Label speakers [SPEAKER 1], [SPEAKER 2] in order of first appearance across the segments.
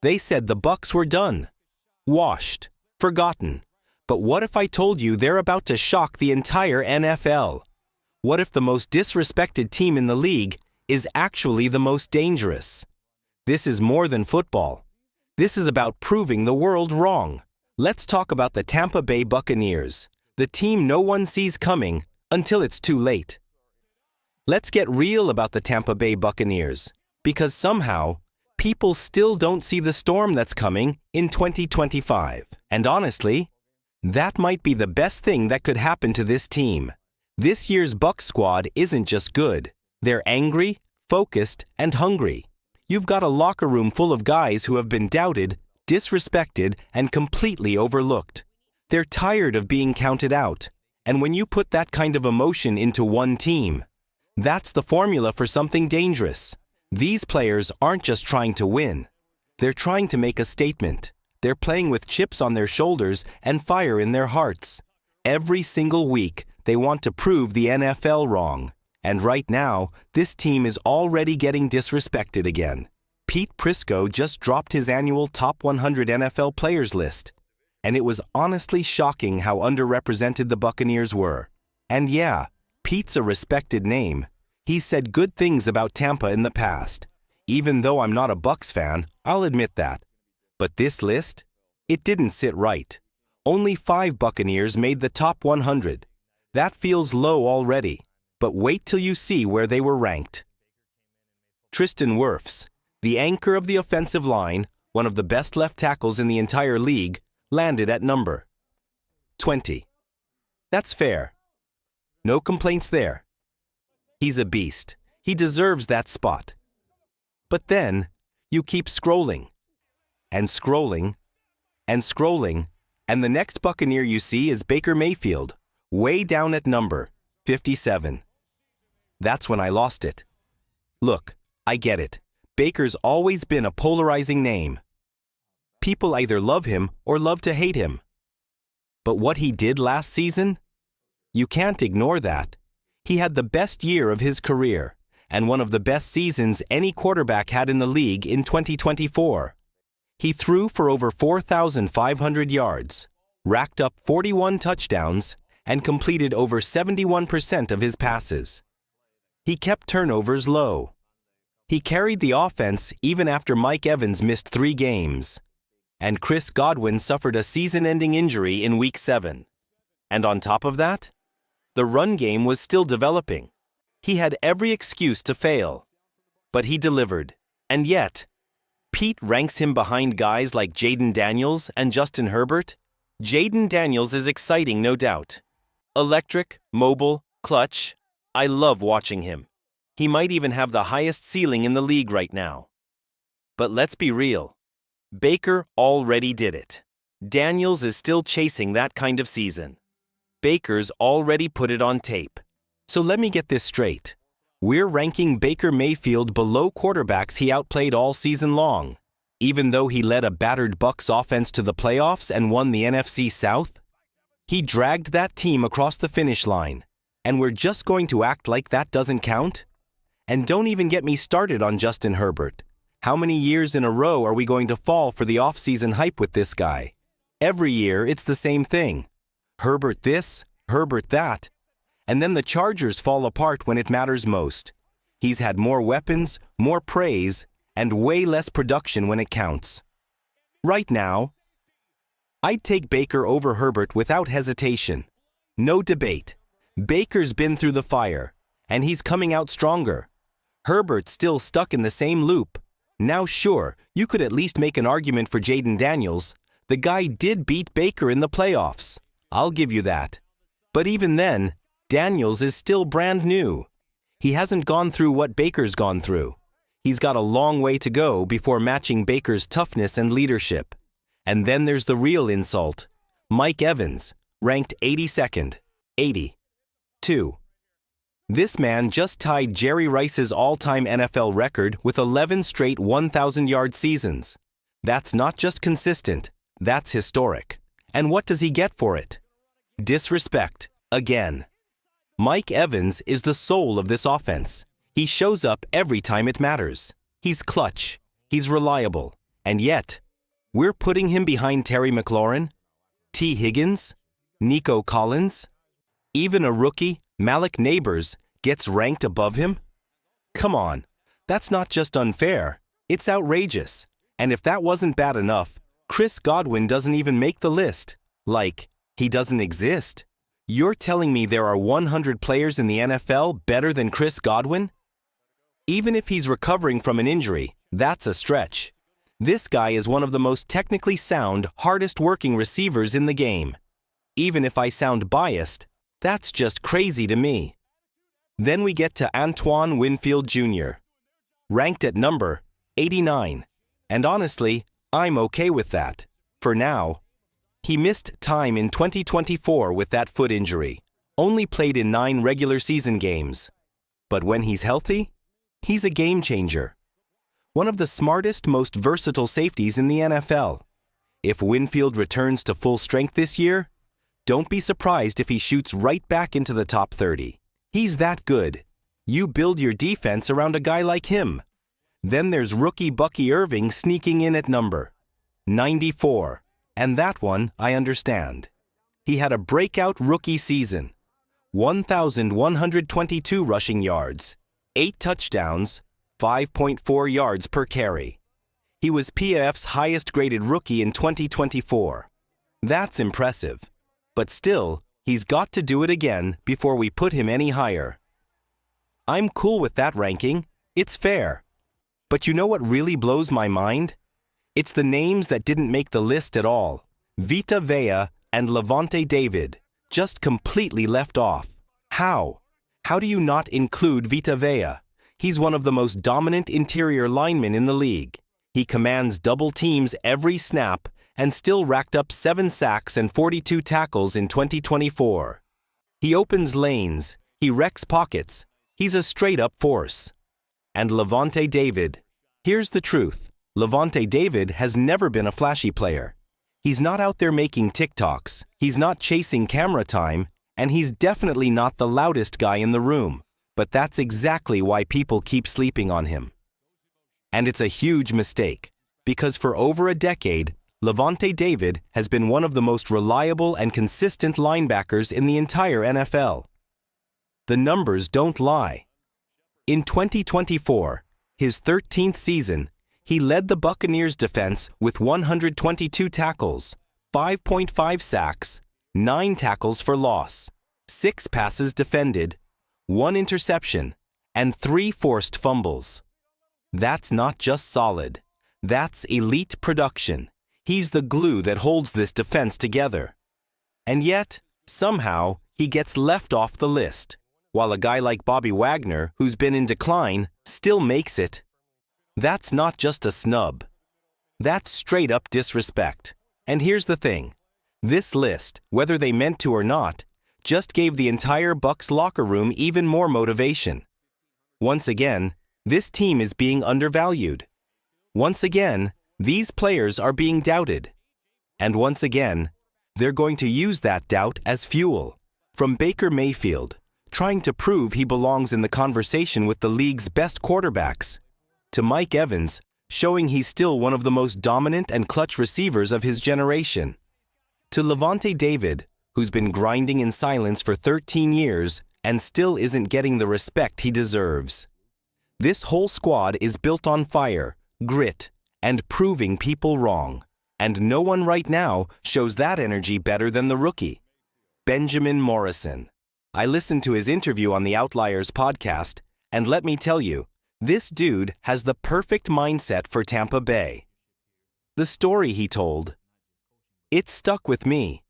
[SPEAKER 1] They said the Bucs were done, washed, forgotten. But what if I told you they're about to shock the entire NFL? What if the most disrespected team in the league is actually the most dangerous? This is more than football. This is about proving the world wrong. Let's talk about the Tampa Bay Buccaneers, the team no one sees coming until it's too late. Let's get real about the Tampa Bay Buccaneers, because somehow, people still don't see the storm that's coming in 2025. And honestly, that might be the best thing that could happen to this team. This year's Bucs squad isn't just good. They're angry, focused, and hungry. You've got a locker room full of guys who have been doubted, disrespected, and completely overlooked. They're tired of being counted out. And when you put that kind of emotion into one team, that's the formula for something dangerous. These players aren't just trying to win. They're trying to make a statement. They're playing with chips on their shoulders and fire in their hearts. Every single week, they want to prove the NFL wrong. And right now, this team is already getting disrespected again. Pete Prisco just dropped his annual top 100 NFL players list. And it was honestly shocking how underrepresented the Buccaneers were. And yeah, Pete's a respected name. He's said good things about Tampa in the past. Even though I'm not a Bucs fan, I'll admit that. But this list? It didn't sit right. Only 5 Buccaneers made the top 100. That feels low already. But wait till you see where they were ranked. Tristan Wirfs, the anchor of the offensive line, one of the best left tackles in the entire league, landed at number 20. That's fair. No complaints there. He's a beast. He deserves that spot. But then, you keep scrolling, and scrolling, and scrolling, and the next Buccaneer you see is Baker Mayfield, way down at number 57. That's when I lost it. Look, I get it. Baker's always been a polarizing name. People either love him or love to hate him. But what he did last season? You can't ignore that. He had the best year of his career, and one of the best seasons any quarterback had in the league in 2024. He threw for over 4,500 yards, racked up 41 touchdowns, and completed over 71% of his passes. He kept turnovers low. He carried the offense even after Mike Evans missed 3 games, and Chris Godwin suffered a season-ending injury in Week 7. And on top of that, the run game was still developing. He had every excuse to fail, but he delivered. And yet, Pete ranks him behind guys like Jayden Daniels and Justin Herbert. Jayden Daniels is exciting, no doubt. Electric, mobile, clutch. I love watching him. He might even have the highest ceiling in the league right now. But let's be real. Baker already did it. Daniels is still chasing that kind of season. Baker's already put it on tape. So let me get this straight. We're ranking Baker Mayfield below quarterbacks he outplayed all season long, even though he led a battered Bucs offense to the playoffs and won the NFC South? He dragged that team across the finish line, and we're just going to act like that doesn't count? And don't even get me started on Justin Herbert. How many years in a row are we going to fall for the offseason hype with this guy? Every year, it's the same thing. Herbert this, Herbert that. And then the Chargers fall apart when it matters most. He's had more weapons, more praise, and way less production when it counts. Right now, I'd take Baker over Herbert without hesitation. No debate. Baker's been through the fire, and he's coming out stronger. Herbert's still stuck in the same loop. Now sure, you could at least make an argument for Jayden Daniels. The guy did beat Baker in the playoffs. I'll give you that. But even then, Daniels is still brand new. He hasn't gone through what Baker's gone through. He's got a long way to go before matching Baker's toughness and leadership. And then there's the real insult. Mike Evans, ranked 82nd. 82. This man just tied Jerry Rice's all-time NFL record with 11 straight 1,000-yard seasons. That's not just consistent, that's historic. And what does he get for it? Disrespect, again. Mike Evans is the soul of this offense. He shows up every time it matters. He's clutch. He's reliable. And yet, we're putting him behind Terry McLaurin, T. Higgins, Nico Collins. Even a rookie, Malik Neighbors, gets ranked above him? Come on, that's not just unfair, it's outrageous. And if that wasn't bad enough, Chris Godwin doesn't even make the list. Like, he doesn't exist. You're telling me there are 100 players in the NFL better than Chris Godwin? Even if he's recovering from an injury, that's a stretch. This guy is one of the most technically sound, hardest-working receivers in the game. Even if I sound biased, that's just crazy to me. Then we get to Antoine Winfield Jr., ranked at number 89. And honestly, I'm okay with that. For now. He missed time in 2024 with that foot injury, only played in 9 regular season games. But when he's healthy, he's a game changer. One of the smartest, most versatile safeties in the NFL. If Winfield returns to full strength this year, don't be surprised if he shoots right back into the top 30. He's that good. You build your defense around a guy like him. Then there's rookie Bucky Irving sneaking in at number 94. And that one, I understand. He had a breakout rookie season. 1,122 rushing yards, 8 touchdowns, 5.4 yards per carry. He was PFF's highest-graded rookie in 2024. That's impressive. But still, he's got to do it again before we put him any higher. I'm cool with that ranking. It's fair. But you know what really blows my mind? It's the names that didn't make the list at all. Vita Vea and Lavonte David, just completely left off. How? How do you not include Vita Vea? He's one of the most dominant interior linemen in the league. He commands double teams every snap and still racked up 7 sacks and 42 tackles in 2024. He opens lanes, he wrecks pockets, he's a straight-up force. And Lavonte David. Here's the truth. Lavonte David has never been a flashy player. He's not out there making TikToks, he's not chasing camera time, and he's definitely not the loudest guy in the room. But that's exactly why people keep sleeping on him. And it's a huge mistake, because for over a decade, Lavonte David has been one of the most reliable and consistent linebackers in the entire NFL. The numbers don't lie. In 2024, his 13th season, he led the Buccaneers' defense with 122 tackles, 5.5 sacks, 9 tackles for loss, 6 passes defended, 1 interception, and 3 forced fumbles. That's not just solid. That's elite production. He's the glue that holds this defense together. And yet, somehow, he gets left off the list, while a guy like Bobby Wagner, who's been in decline, still makes it. That's not just a snub. That's straight-up disrespect. And here's the thing. This list, whether they meant to or not, just gave the entire Bucs locker room even more motivation. Once again, this team is being undervalued. Once again, these players are being doubted. And once again, they're going to use that doubt as fuel. From Baker Mayfield, trying to prove he belongs in the conversation with the league's best quarterbacks, to Mike Evans, showing he's still one of the most dominant and clutch receivers of his generation, to Lavonte David, who's been grinding in silence for 13 years and still isn't getting the respect he deserves. This whole squad is built on fire, grit, and proving people wrong. And no one right now shows that energy better than the rookie, Benjamin Morrison. I listened to his interview on the Outliers podcast, and let me tell you, this dude has the perfect mindset for Tampa Bay. The story he told, it stuck with me.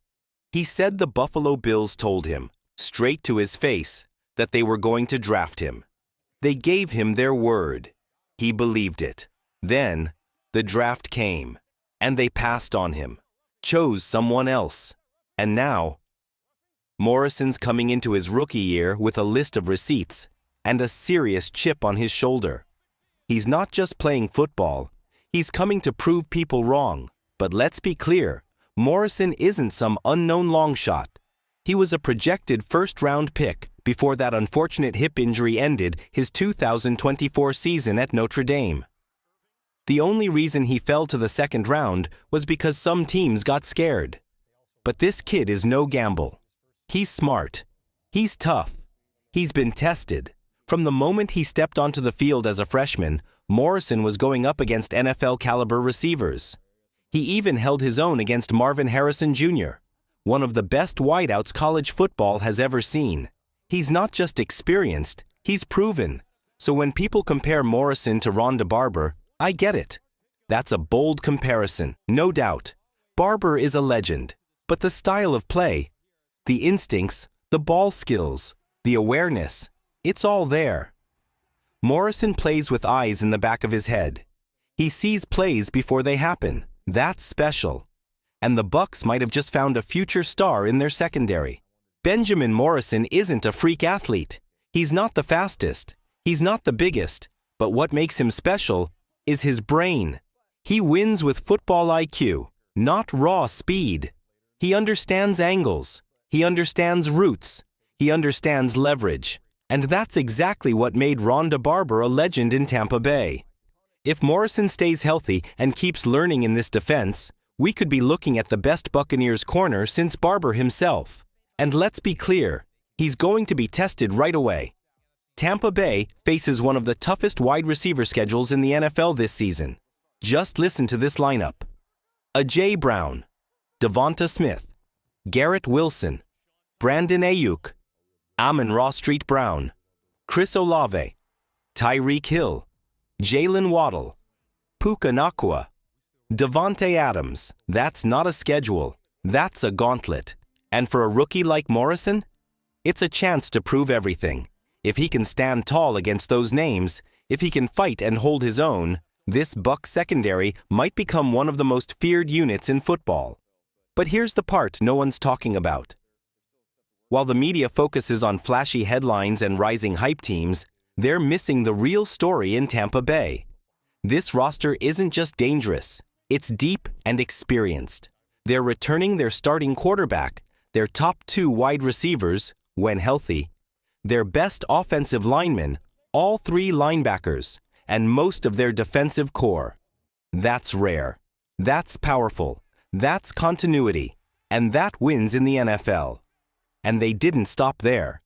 [SPEAKER 1] He said the Buffalo Bills told him, straight to his face, that they were going to draft him. They gave him their word. He believed it. Then, the draft came, and they passed on him, chose someone else. And now, Morrison's coming into his rookie year with a list of receipts and a serious chip on his shoulder. He's not just playing football, he's coming to prove people wrong. But let's be clear, Morrison isn't some unknown long shot. He was a projected first-round pick before that unfortunate hip injury ended his 2024 season at Notre Dame. The only reason he fell to the second round was because some teams got scared. But this kid is no gamble. He's smart. He's tough. He's been tested. From the moment he stepped onto the field as a freshman, Morrison was going up against NFL-caliber receivers. He even held his own against Marvin Harrison Jr., one of the best wideouts college football has ever seen. He's not just experienced, he's proven. So when people compare Morrison to Ronda Barber, I get it. That's a bold comparison, no doubt. Barber is a legend, but the style of play, the instincts, the ball skills, the awareness, it's all there. Morrison plays with eyes in the back of his head. He sees plays before they happen. That's special. And the Bucs might have just found a future star in their secondary. Benjamin Morrison isn't a freak athlete. He's not the fastest. He's not the biggest. But what makes him special is his brain. He wins with football IQ, not raw speed. He understands angles. He understands routes. He understands leverage. And that's exactly what made Ronda Barber a legend in Tampa Bay. If Morrison stays healthy and keeps learning in this defense, we could be looking at the best Buccaneers corner since Barber himself. And let's be clear, he's going to be tested right away. Tampa Bay faces one of the toughest wide receiver schedules in the NFL this season. Just listen to this lineup. A.J. Brown, Devonta Smith, Garrett Wilson, Brandon Ayuk, Amon-Ra St. Brown, Chris Olave, Tyreek Hill, Jalen Waddle, Puka Nacua, Devontae Adams. That's not a schedule. That's a gauntlet. And for a rookie like Morrison, it's a chance to prove everything. If he can stand tall against those names, if he can fight and hold his own, this Bucs secondary might become one of the most feared units in football. But here's the part no one's talking about. While the media focuses on flashy headlines and rising hype teams, they're missing the real story in Tampa Bay. This roster isn't just dangerous, it's deep and experienced. They're returning their starting quarterback, their top 2 wide receivers, when healthy, their best offensive linemen, all 3 linebackers, and most of their defensive core. That's rare. That's powerful. That's continuity. And that wins in the NFL. And they didn't stop there.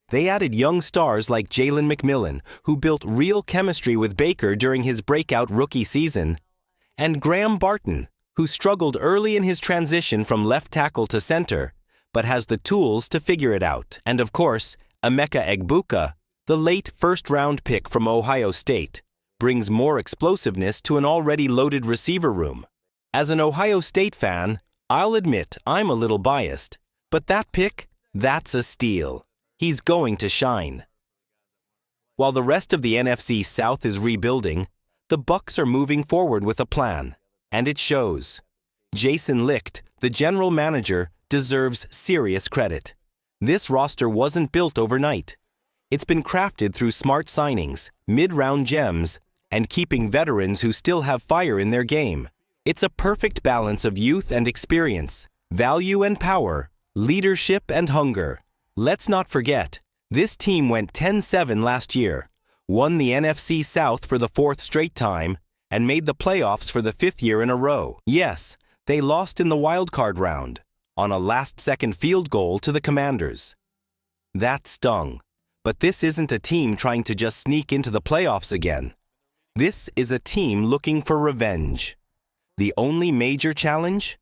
[SPEAKER 1] They added young stars like Jalen McMillan, who built real chemistry with Baker during his breakout rookie season, and Graham Barton, who struggled early in his transition from left tackle to center, but has the tools to figure it out. And of course, Emeka Egbuka, the late first-round pick from Ohio State, brings more explosiveness to an already loaded receiver room. As an Ohio State fan, I'll admit I'm a little biased, but that pick, that's a steal. He's going to shine. While the rest of the NFC South is rebuilding, the Bucs are moving forward with a plan, and it shows. Jason Licht, the general manager, deserves serious credit. This roster wasn't built overnight. It's been crafted through smart signings, mid-round gems, and keeping veterans who still have fire in their game. It's a perfect balance of youth and experience, value and power, leadership and hunger. Let's not forget, this team went 10-7 last year, won the NFC South for the 4th straight time, and made the playoffs for the 5th year in a row. Yes, they lost in the wildcard round, on a last-second field goal to the Commanders. That stung. But this isn't a team trying to just sneak into the playoffs again. This is a team looking for revenge. The only major challenge?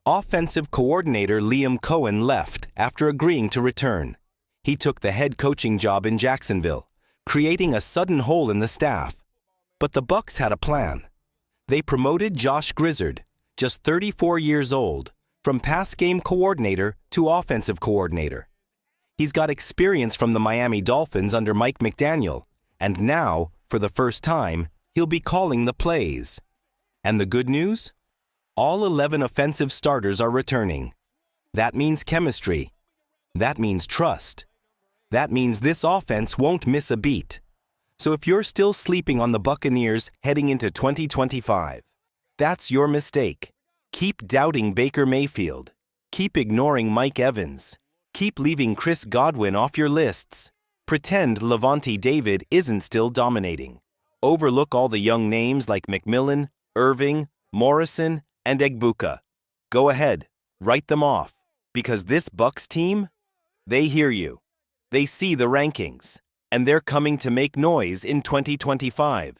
[SPEAKER 1] Offensive coordinator Liam Cohen left after agreeing to return. He took the head coaching job in Jacksonville, creating a sudden hole in the staff. But the Bucs had a plan. They promoted Josh Grizzard, just 34 years old, from pass game coordinator to offensive coordinator. He's got experience from the Miami Dolphins under Mike McDaniel, and now, for the first time, he'll be calling the plays. And the good news? All 11 offensive starters are returning. That means chemistry. That means trust. That means this offense won't miss a beat. So if you're still sleeping on the Buccaneers heading into 2025, that's your mistake. Keep doubting Baker Mayfield. Keep ignoring Mike Evans. Keep leaving Chris Godwin off your lists. Pretend Levante David isn't still dominating. Overlook all the young names like McMillan, Irving, Morrison, and Egbuka. Go ahead, write them off, because this Bucks team, they hear you. They see the rankings, and they're coming to make noise in 2025.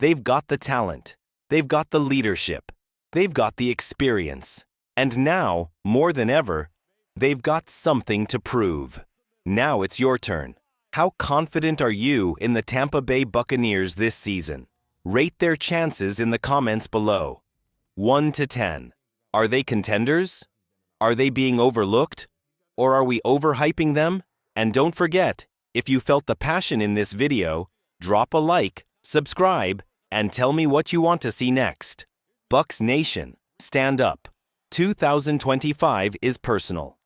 [SPEAKER 1] They've got the talent. They've got the leadership. They've got the experience. And now, more than ever, they've got something to prove. Now it's your turn. How confident are you in the Tampa Bay Buccaneers this season? Rate their chances in the comments below. 1 to 10. Are they contenders? Are they being overlooked? Or are we overhyping them? And don't forget, if you felt the passion in this video, drop a like, subscribe, and tell me what you want to see next. Bucks Nation, stand up. 2025 is personal.